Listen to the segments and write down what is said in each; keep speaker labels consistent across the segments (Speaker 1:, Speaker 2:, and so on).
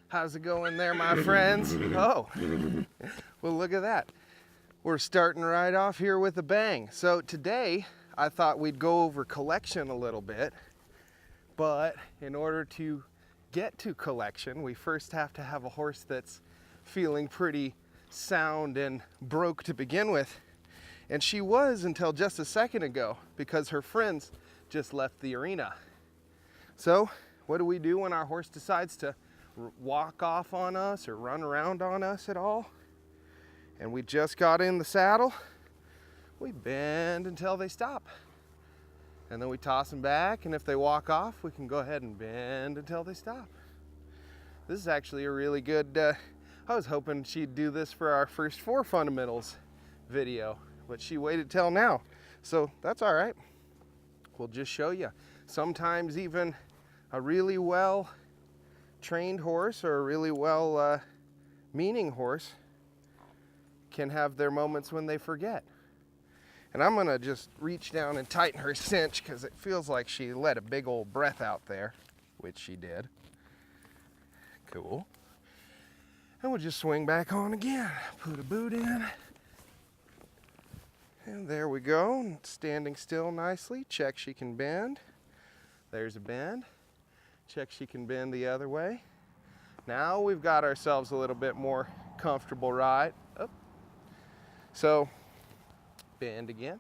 Speaker 1: How's it going there, my friends? Oh, well, look at that. We're starting right off here with a bang. So today, I thought we'd go over collection a little bit, but in order to get to collection, we first have to have a horse that's feeling pretty sound and broke to begin with. And she was until just a second ago, because her friends just left the arena. So what do we do when our horse decides to walk off on us or run around on us at all? And we just got in the saddle, we bend until they stop. And then we toss them back, and if they walk off, we can go ahead and bend until they stop. This is actually a really good, I was hoping she'd do this for our first 4 fundamentals video, but she waited till now. So that's all right. We'll just show you. Sometimes even a really well trained horse or a really well meaning horse can have their moments when they forget. And I'm gonna just reach down and tighten her cinch because it feels like she let a big old breath out there, which she did. Cool. And we'll just swing back on again. Put a boot in. And there we go, standing still nicely. Check she can bend. There's a bend. Check she can bend the other way. Now we've got ourselves a little bit more comfortable ride. Oh. So, bend again.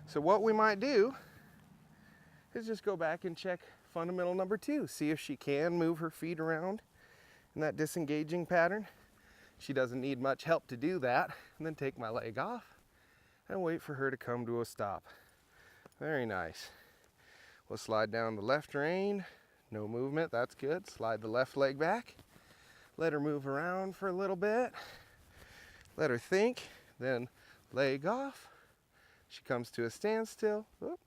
Speaker 1: So what we might do is just go back and check fundamental number 2. See if she can move her feet around in that disengaging pattern. She doesn't need much help to do that. And then take my leg off and wait for her to come to a stop. Very nice. We'll slide down the left rein. No movement, that's good. Slide the left leg back. Let her move around for a little bit. Let her think, then leg off. She comes to a standstill. Whoop.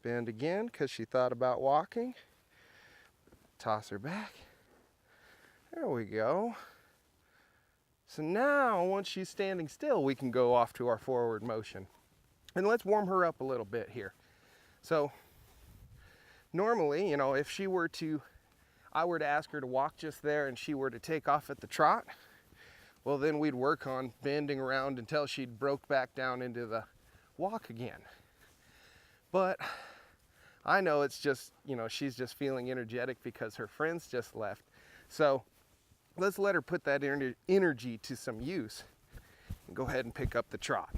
Speaker 1: Bend again because she thought about walking. Toss her back. There we go. So now, once she's standing still, we can go off to our forward motion. And let's warm her up a little bit here. So normally, if I were to ask her to walk just there and she were to take off at the trot, well, then we'd work on bending around until she'd broke back down into the walk again. But I know it's just, she's just feeling energetic because her friends just left. So let's let her put that energy to some use and go ahead and pick up the trot.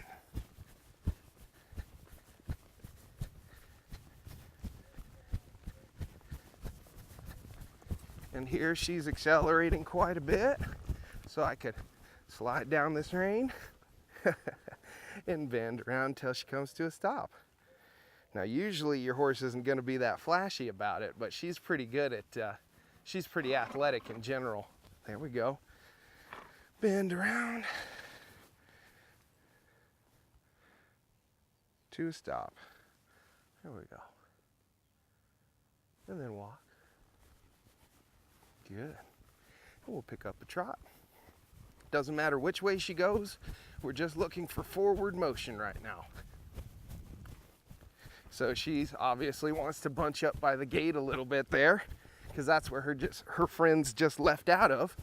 Speaker 1: And here she's accelerating quite a bit, so I could slide down this rein and bend around until she comes to a stop. Now usually your horse isn't going to be that flashy about it, but she's pretty good at, she's pretty athletic in general. There we go. Bend around to a stop. There we go. And then walk. Good. And we'll pick up a trot. Doesn't matter which way she goes, we're just looking for forward motion right now. So she obviously wants to bunch up by the gate a little bit there, because that's where her friends just left out of.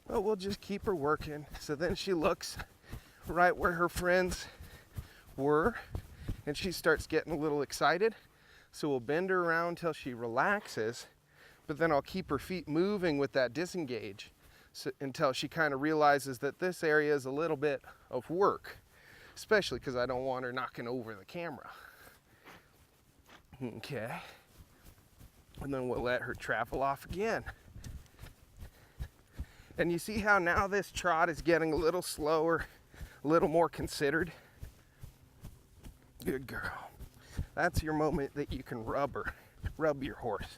Speaker 1: But we'll just keep her working. So then she looks right where her friends were, and she starts getting a little excited. So we'll bend her around until she relaxes, but then I'll keep her feet moving with that disengage until she kind of realizes that this area is a little bit of work, especially because I don't want her knocking over the camera. Okay. And then we'll let her travel off again. And you see how now this trot is getting a little slower, a little more considered? Good girl. That's your moment that you can rub your horse.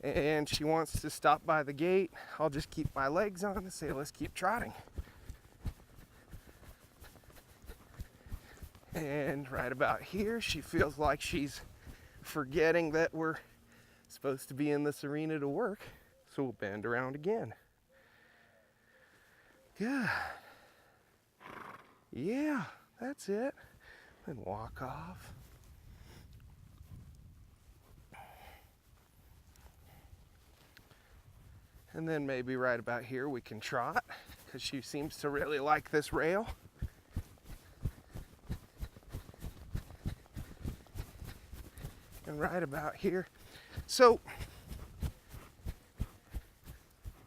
Speaker 1: And she wants to stop by the gate. I'll just keep my legs on and say, let's keep trotting. And right about here, she feels like she's forgetting that we're supposed to be in this arena to work. So we'll bend around again. Good. Yeah, that's it. Then walk off. And then maybe right about here we can trot, because she seems to really like this rail. And right about here. So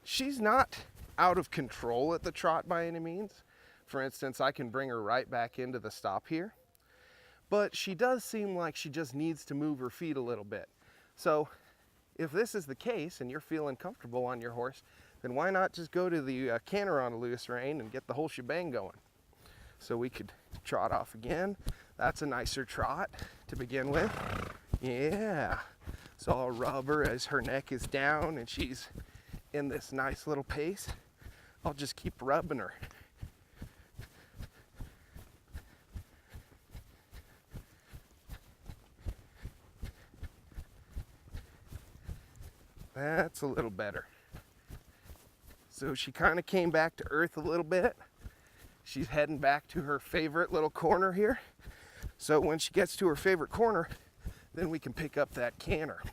Speaker 1: she's not out of control at the trot by any means. For instance, I can bring her right back into the stop here. But she does seem like she just needs to move her feet a little bit. So if this is the case and you're feeling comfortable on your horse, then why not just go to the canter on a loose rein and get the whole shebang going? So we could trot off again. That's a nicer trot to begin with. Yeah. So I'll rub her as her neck is down and she's in this nice little pace. I'll just keep rubbing her. That's a little better. So she kind of came back to earth a little bit. She's heading back to her favorite little corner here. So when she gets to her favorite corner, then we can pick up that canter.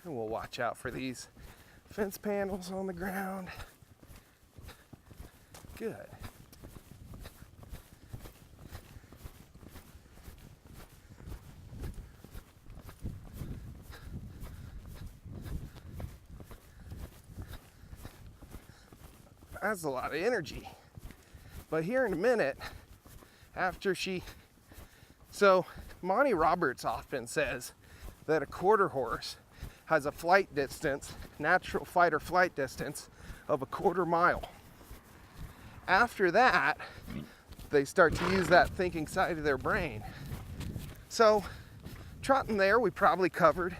Speaker 1: And we'll watch out for these fence panels on the ground. Good. That's a lot of energy. But here in a minute, after so Monty Roberts often says that a quarter horse has a flight distance, natural fight or flight distance of a quarter mile. After that, they start to use that thinking side of their brain. So trotting there, we probably covered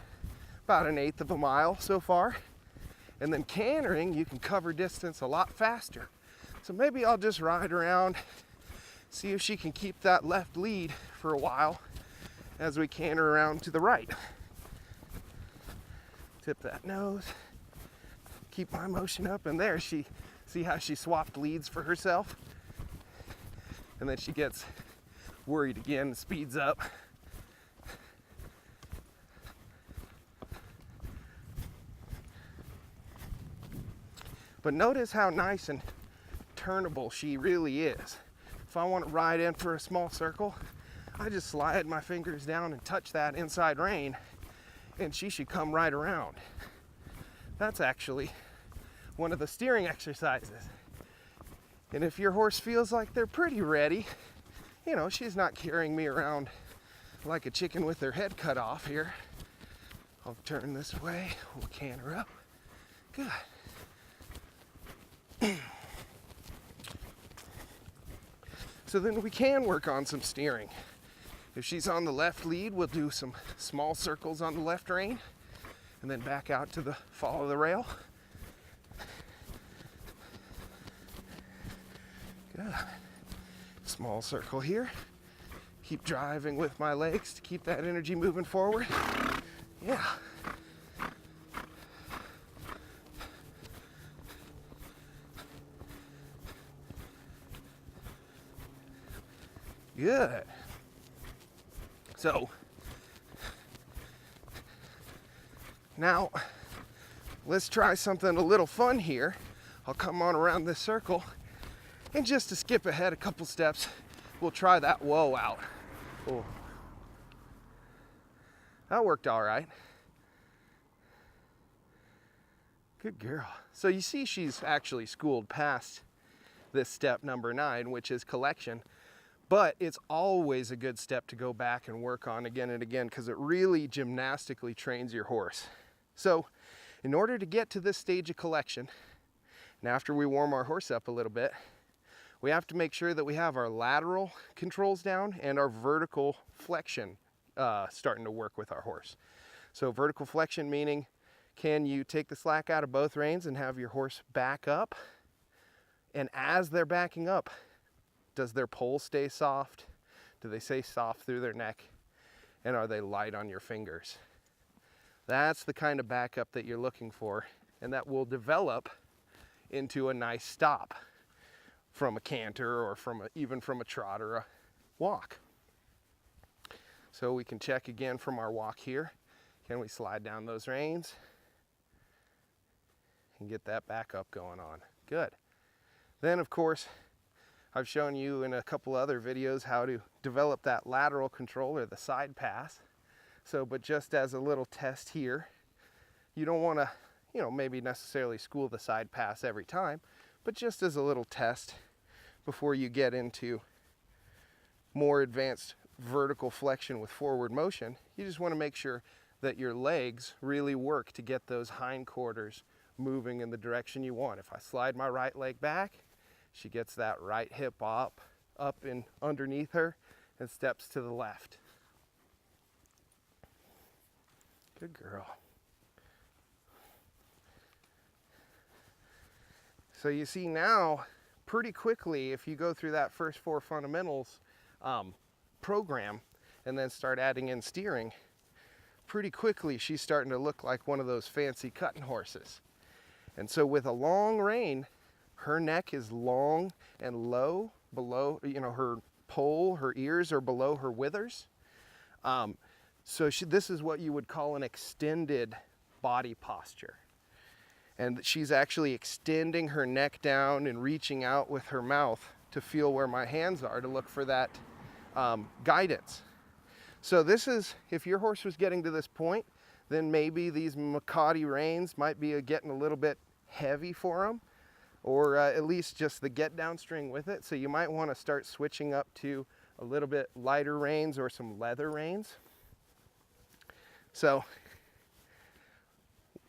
Speaker 1: about 1/8 of a mile so far. And then cantering, you can cover distance a lot faster. So maybe I'll just ride around, see if she can keep that left lead for a while as we canter around to the right. Tip that nose, keep my motion up, and there see how she swapped leads for herself? And then she gets worried again and speeds up. But notice how nice and turnable she really is. If I want to ride in for a small circle, I just slide my fingers down and touch that inside rein, and she should come right around. That's actually one of the steering exercises. And if your horse feels like they're pretty ready, you know, she's not carrying me around like a chicken with her head cut off here. I'll turn this way, we'll canter up. Good. So then we can work on some steering. If she's on the left lead, we'll do some small circles on the left rein and then back out to the follow the rail. Good. Small circle here. Keep driving with my legs to keep that energy moving forward. Yeah. Good. So now let's try something a little fun here. I'll come on around this circle, and just to skip ahead a couple steps, we'll try that whoa out. Oh, that worked all right. Good girl. So you see she's actually schooled past this step number 9, which is collection. But it's always a good step to go back and work on again and again, because it really gymnastically trains your horse. So in order to get to this stage of collection, and after we warm our horse up a little bit, we have to make sure that we have our lateral controls down and our vertical flexion starting to work with our horse. So vertical flexion meaning, can you take the slack out of both reins and have your horse back up? And as they're backing up, does their pole stay soft? Do they stay soft through their neck? And are they light on your fingers? That's the kind of backup that you're looking for, and that will develop into a nice stop from a canter or even from a trot or a walk. So we can check again from our walk here. Can we slide down those reins? and get that back up going on. Good. Then of course, I've shown you in a couple other videos how to develop that lateral control or the side pass. So, but just as a little test here, you don't want to, maybe necessarily school the side pass every time, but just as a little test before you get into more advanced vertical flexion with forward motion, you just want to make sure that your legs really work to get those hindquarters moving in the direction you want. If I slide my right leg back, she gets that right hip up and underneath her and steps to the left. Good girl. So you see now, pretty quickly, if you go through that first 4 fundamentals program and then start adding in steering, pretty quickly she's starting to look like one of those fancy cutting horses. And so with a long rein, her neck is long and low below, her poll, her ears are below her withers. So this is what you would call an extended body posture. And she's actually extending her neck down and reaching out with her mouth to feel where my hands are to look for that guidance. So this is, if your horse was getting to this point, then maybe these Makati reins might be getting a little bit heavy for them, or at least just the get down string with it. So you might want to start switching up to a little bit lighter reins or some leather reins. So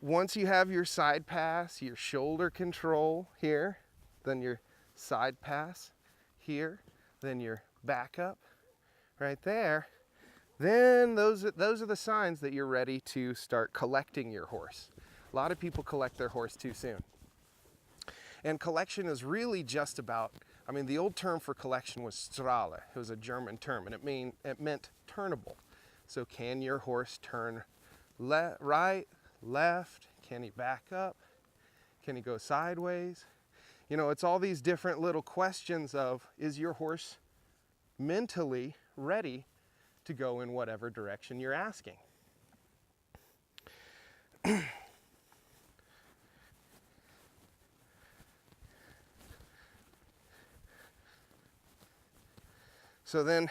Speaker 1: once you have your side pass, your shoulder control here, then your side pass here, then your back up right there, then those are the signs that you're ready to start collecting your horse. A lot of people collect their horse too soon. And collection is really just about, the old term for collection was Strahle. It was a German term, and it meant turnable. So can your horse turn right, left? Can he back up? Can he go sideways? It's all these different little questions of, is your horse mentally ready to go in whatever direction you're asking? So then,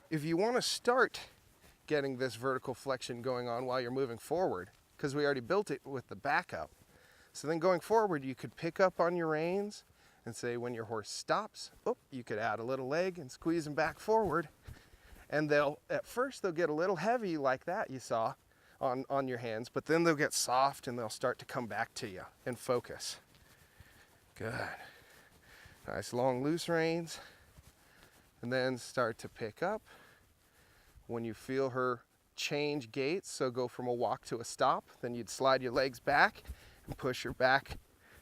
Speaker 1: if you want to start getting this vertical flexion going on while you're moving forward, because we already built it with the backup, so then going forward, you could pick up on your reins and say when your horse stops, you could add a little leg and squeeze them back forward. And at first they'll get a little heavy like that you saw on your hands, but then they'll get soft and they'll start to come back to you and focus. Good. Nice long loose reins. And then start to pick up. When you feel her change gaits, so go from a walk to a stop, then you'd slide your legs back and push her back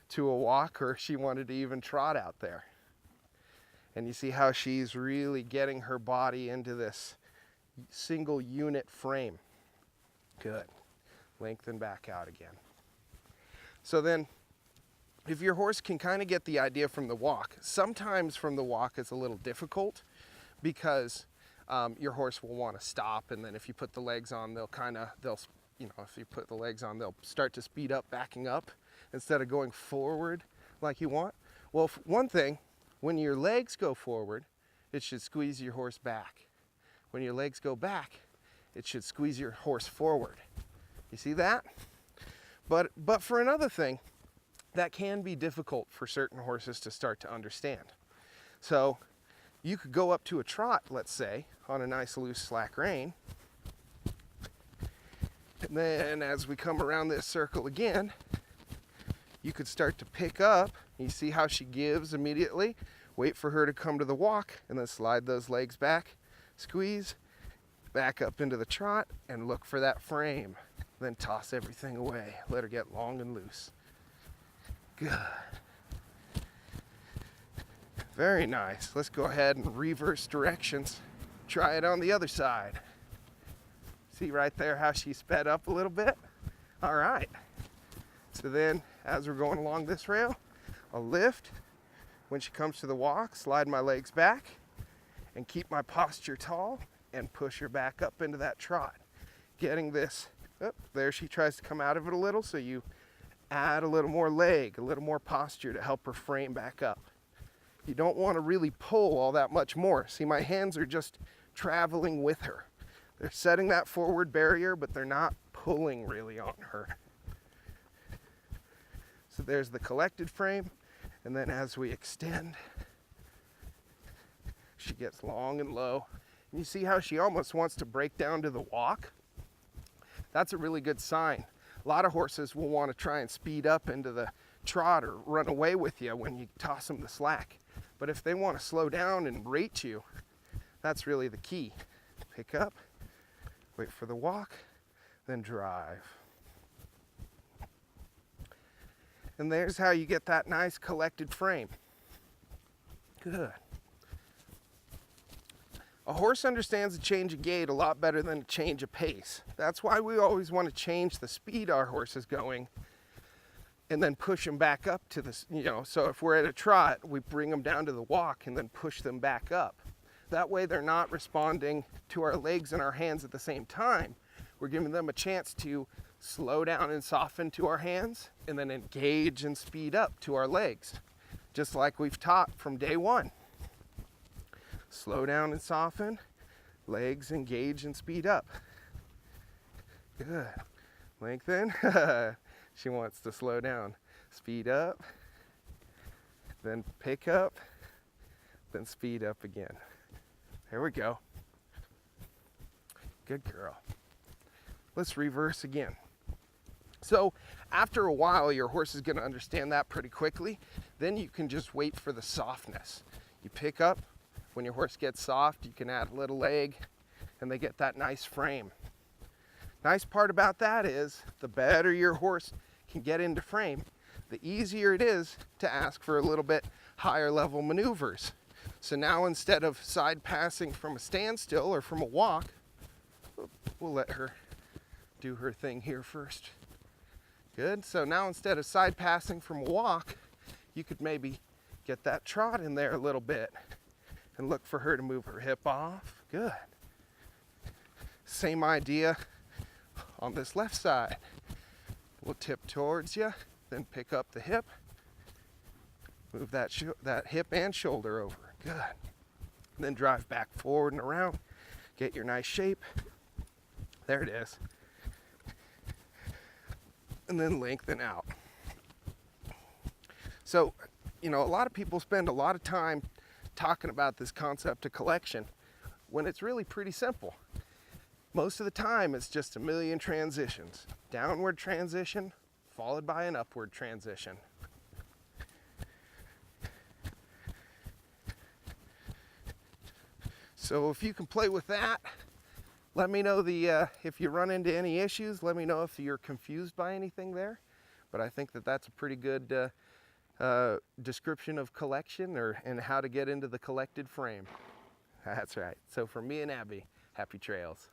Speaker 1: to a walk, or she wanted to even trot out there. And you see how she's really getting her body into this single unit frame. Good. Lengthen back out again. So then, if your horse can kind of get the idea from the walk, sometimes from the walk it's a little difficult because your horse will want to stop, and then if you put the legs on, if you put the legs on, they'll start to speed up, backing up instead of going forward like you want. Well, one thing, when your legs go forward, it should squeeze your horse back. When your legs go back, it should squeeze your horse forward. You see that? But for another thing, that can be difficult for certain horses to start to understand. So you could go up to a trot, let's say, on a nice loose slack rein. And then as we come around this circle again, you could start to pick up. You see how she gives immediately? Wait for her to come to the walk and then slide those legs back, squeeze, back up into the trot and look for that frame. Then toss everything away. Let her get long and loose. Good. Very nice. Let's go ahead and reverse directions. Try it on the other side. See right there how she sped up a little bit? All right. So then, as we're going along this rail, I'll lift. When she comes to the walk, slide my legs back and keep my posture tall and push her back up into that trot. Getting this, there she tries to come out of it a little, so you add a little more leg, a little more posture to help her frame back up. You don't want to really pull all that much more. See, my hands are just traveling with her. They're setting that forward barrier, but they're not pulling really on her. So there's the collected frame, and then as we extend, she gets long and low. And you see how she almost wants to break down to the walk? That's a really good sign. A lot of horses will want to try and speed up into the trot or run away with you when you toss them the slack. But if they want to slow down and rate you, that's really the key. Pick up, wait for the walk, then drive. And there's how you get that nice collected frame. Good. A horse understands a change of gait a lot better than a change of pace. That's why we always want to change the speed our horse is going and then push them back up to this, so if we're at a trot, we bring them down to the walk and then push them back up. That way they're not responding to our legs and our hands at the same time. We're giving them a chance to slow down and soften to our hands and then engage and speed up to our legs, just like we've taught from day one. Slow down and soften, legs engage and speed up. Good. Lengthen. She wants to slow down. Speed up, then pick up, then speed up again. There we go. Good girl. Let's reverse again. So after a while, your horse is going to understand that pretty quickly. Then you can just wait for the softness. You pick up. When your horse gets soft, you can add a little leg and they get that nice frame. Nice part about that is the better your horse can get into frame, the easier it is to ask for a little bit higher level maneuvers. So now instead of side passing from a standstill or from a walk, we'll let her do her thing here first. Good. So now instead of side passing from a walk, you could maybe get that trot in there a little bit and look for her to move her hip off. Good. Same idea on this left side. We'll tip towards you, then pick up the hip. Move that hip and shoulder over. Good. And then drive back forward and around. Get your nice shape. There it is. And then lengthen out. So, a lot of people spend a lot of time talking about this concept of collection when it's really pretty simple. Most of the time it's just a million transitions. Downward transition followed by an upward transition. So if you can play with that, let me know if you run into any issues. Let me know if you're confused by anything there. But I think that's a pretty good description of collection and how to get into the collected frame. That's right. So for me and Abby, happy trails.